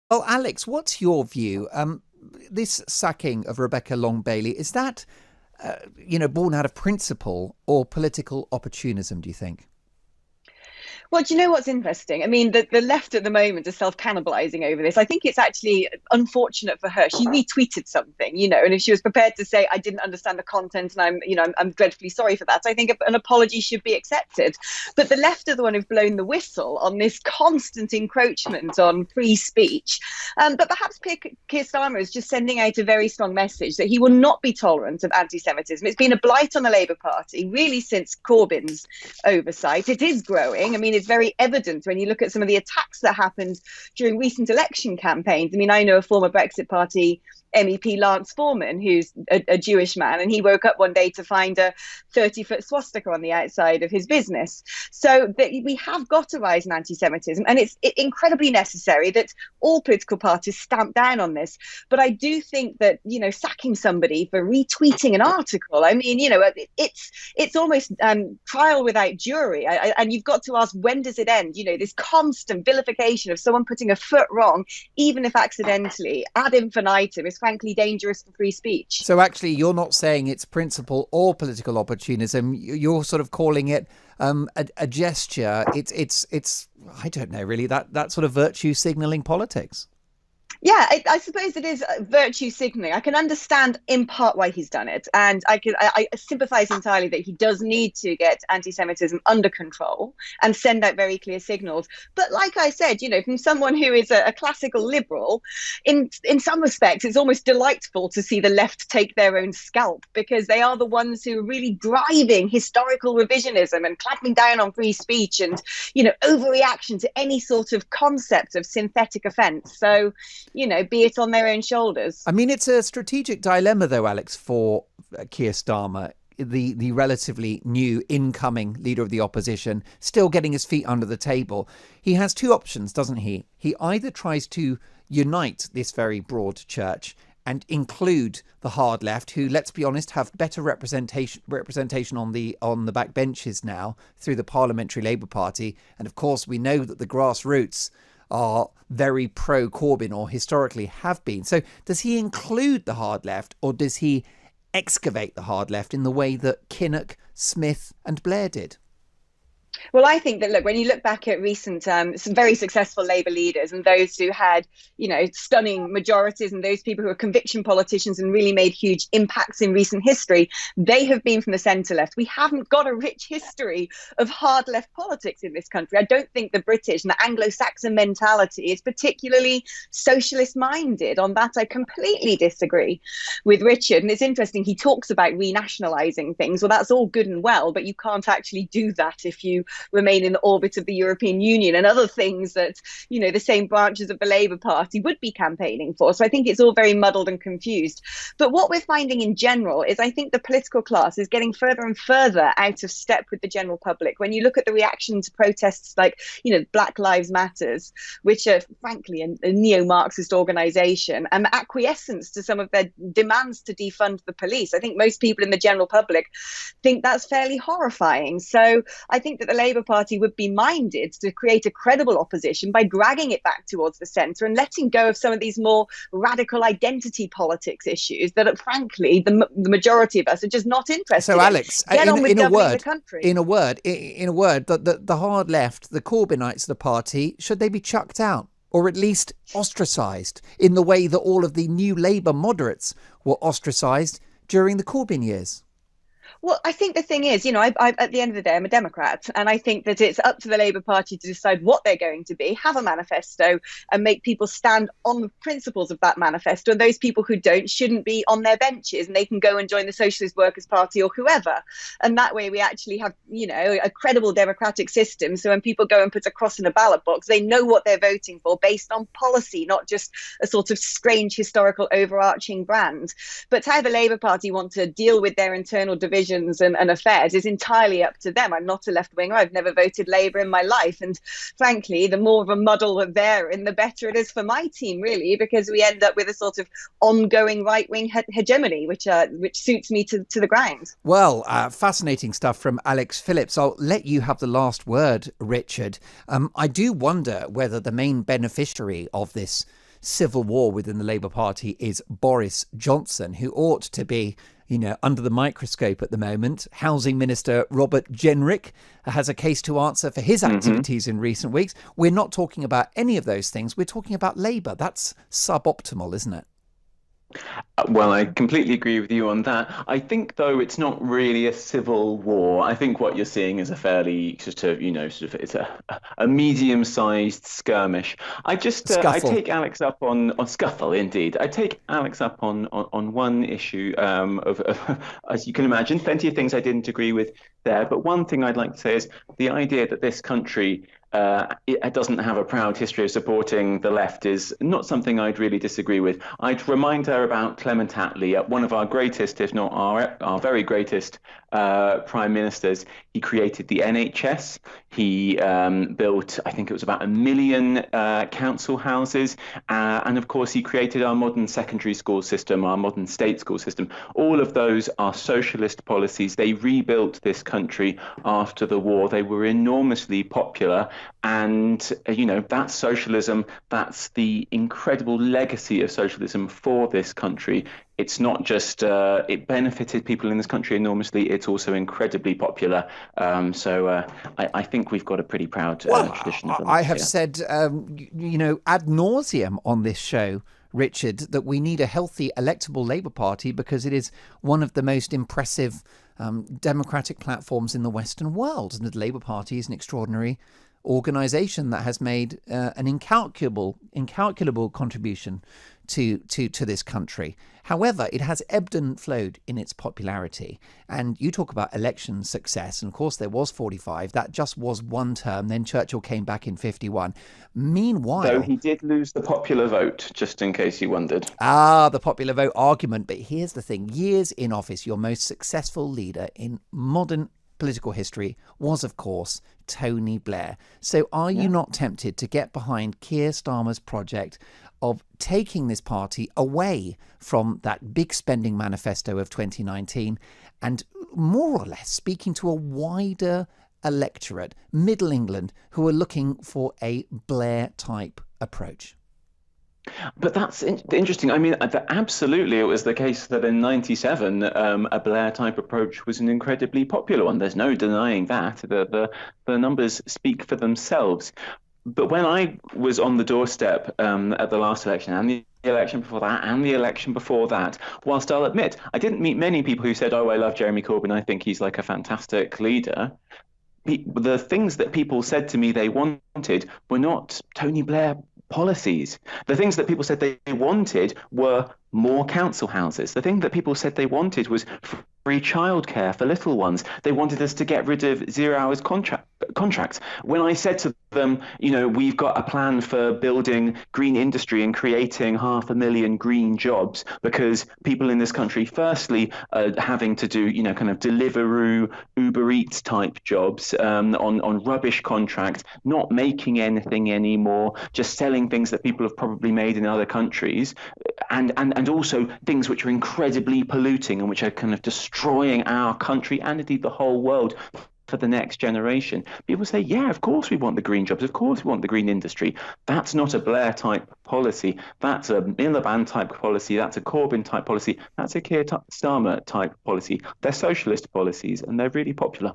Well, Alex, what's your view? This sacking of Rebecca Long Bailey, is that, born out of principle or political opportunism, do you think? Well, do you know what's interesting? I mean, the left at the moment are self-cannibalising over this. I think it's actually unfortunate for her. She retweeted something, and if she was prepared to say, I didn't understand the content and I'm dreadfully sorry for that, I think an apology should be accepted. But the left are the one who've blown the whistle on this constant encroachment on free speech. But perhaps Keir Starmer is just sending out a very strong message that he will not be tolerant of anti-Semitism. It's been a blight on the Labour Party, really, since Corbyn's oversight. It is growing. I mean, it's very evident when you look at some of the attacks that happened during recent election campaigns. I mean, I know a former Brexit Party MEP, Lance Foreman, who's a Jewish man, and he woke up one day to find a 30-foot swastika on the outside of his business. So we have got a rise in anti-Semitism, and it's incredibly necessary that all political parties stamp down on this. But I do think that, sacking somebody for retweeting an article, I mean, it's almost trial without jury. And you've got to ask, when does it end? This constant vilification of someone putting a foot wrong, even if accidentally, ad infinitum, is frankly dangerous for free speech. So actually, you're not saying it's principle or political opportunism. You're sort of calling it a gesture. It's I don't know really that sort of virtue signalling politics. Yeah, I suppose it is virtue signaling. I can understand in part why he's done it, and I sympathise entirely that he does need to get anti-Semitism under control and send out very clear signals. But like I said, from someone who is a classical liberal, in some respects, it's almost delightful to see the left take their own scalp, because they are the ones who are really driving historical revisionism and clamping down on free speech and overreaction to any sort of concept of synthetic offence. So, be it on their own shoulders. I mean, it's a strategic dilemma, though, Alex, for Keir Starmer, the relatively new incoming leader of the opposition, still getting his feet under the table. He has two options, doesn't he? He either tries to unite this very broad church and include the hard left, who, let's be honest, have better representation on the backbenches now through the Parliamentary Labour Party. And of course, we know that the grassroots are very pro-Corbyn, or historically have been. So does he include the hard left, or does he excavate the hard left in the way that Kinnock, Smith and Blair did? Well, I think that, look, when you look back at recent, some very successful Labour leaders and those who had, stunning majorities, and those people who are conviction politicians and really made huge impacts in recent history, they have been from the centre left. We haven't got a rich history of hard left politics in this country. I don't think the British and the Anglo-Saxon mentality is particularly socialist minded. On that, I completely disagree with Richard. And it's interesting, he talks about renationalising things. Well, that's all good and well, but you can't actually do that if you remain in the orbit of the European Union and other things that, the same branches of the Labour Party would be campaigning for. So I think it's all very muddled and confused. But what we're finding in general is, I think the political class is getting further and further out of step with the general public. When you look at the reaction to protests like, Black Lives Matters, which are frankly a neo-Marxist organisation, and acquiescence to some of their demands to defund the police, I think most people in the general public think that's fairly horrifying. So I think that the Labour Party would be minded to create a credible opposition by dragging it back towards the centre and letting go of some of ththese more radical identity politics issues that, frankly, the majority of us are just not interested in. So, Alex, Get on with governing the country. In a word, the hard left, the Corbynites of the party, should they be chucked out, or at least ostracised in the way that all of the new Labour moderates were ostracised during the Corbyn years? Well, I think the thing is, at the end of the day, I'm a Democrat, and I think that it's up to the Labour Party to decide what they're going to be, have a manifesto, and make people stand on the principles of that manifesto. And those people who don't shouldn't be on their benches, and they can go and join the Socialist Workers' Party or whoever. And that way we actually have, a credible democratic system. So when people go and put a cross in a ballot box, they know what they're voting for based on policy, not just a sort of strange historical overarching brand. But how the Labour Party want to deal with their internal divisions and affairs is entirely up to them. I'm not a left-winger. I've never voted Labour in my life. And frankly, the more of a muddle they're in, the better it is for my team, really, because we end up with a sort of ongoing right-wing hegemony, which suits me to the ground. Well, fascinating stuff from Alex Phillips. I'll let you have the last word, Richard. I do wonder whether the main beneficiary of this civil war within the Labour Party is Boris Johnson, who ought to be, under the microscope at the moment. Housing Minister Robert Jenrick has a case to answer for his activities in recent weeks. We're not talking about any of those things. We're talking about Labour. That's suboptimal, isn't it? Well, I completely agree with you on that. I think, though, it's not really a civil war. I think what you're seeing is a fairly it's a medium-sized skirmish. I take Alex up on scuffle, indeed. I take Alex up on one issue as you can imagine, plenty of things I didn't agree with there. But one thing I'd like to say is the idea that this country it doesn't have a proud history of supporting the left is not something I'd really disagree with. I'd remind her about Clement Attlee, one of our greatest, if not our very greatest prime ministers. He created the NHS. He built, I think it was about 1 million council houses. And of course, he created our modern secondary school system, our modern state school system. All of those are socialist policies. They rebuilt this country after the war. They were enormously popular. And, that's socialism. That's the incredible legacy of socialism for this country. It's not just it benefited people in this country enormously. It's also incredibly popular. So I think we've got a pretty proud tradition of I have said, ad nauseum on this show, Richard, that we need a healthy electable Labour Party because it is one of the most impressive democratic platforms in the Western world. And the Labour Party is an extraordinary organisation that has made an incalculable contribution to this country. However, it has ebbed and flowed in its popularity. And you talk about election success, and of course there was 45. That just was one term. Then Churchill came back in 51. Meanwhile, though he did lose the popular vote, just in case you wondered. The popular vote argument. But here's the thing: years in office, your most successful leader in modern political history was, of course, Tony Blair. So are you not tempted to get behind Keir Starmer's project of taking this party away from that big spending manifesto of 2019 and more or less speaking to a wider electorate, Middle England, who are looking for a Blair-type approach? But that's interesting. I mean, absolutely, it was the case that in '97, a Blair-type approach was an incredibly popular one. There's no denying that. The numbers speak for themselves. But when I was on the doorstep at the last election and the election before that and the election before that, whilst I'll admit I didn't meet many people who said, "Oh, I love Jeremy Corbyn. I think he's like a fantastic leader." The things that people said to me they wanted were not Tony Blair policies. The things that people said they wanted were more council houses. The thing that people said they wanted was free childcare for little ones. They wanted us to get rid of 0 hours contracts. When I said to them, we've got a plan for building green industry and creating 500,000 green jobs because people in this country, firstly, are having to do, kind of Deliveroo, Uber Eats type jobs on rubbish contracts, not making anything anymore, just selling things that people have probably made in other countries, and also things which are incredibly polluting and which are kind of destroying our country and indeed the whole world for the next generation. People say, yeah, of course we want the green jobs. Of course we want the green industry. That's not a Blair type policy. That's a Miliband type policy. That's a Corbyn type policy. That's a Keir Starmer type policy. They're socialist policies and they're really popular.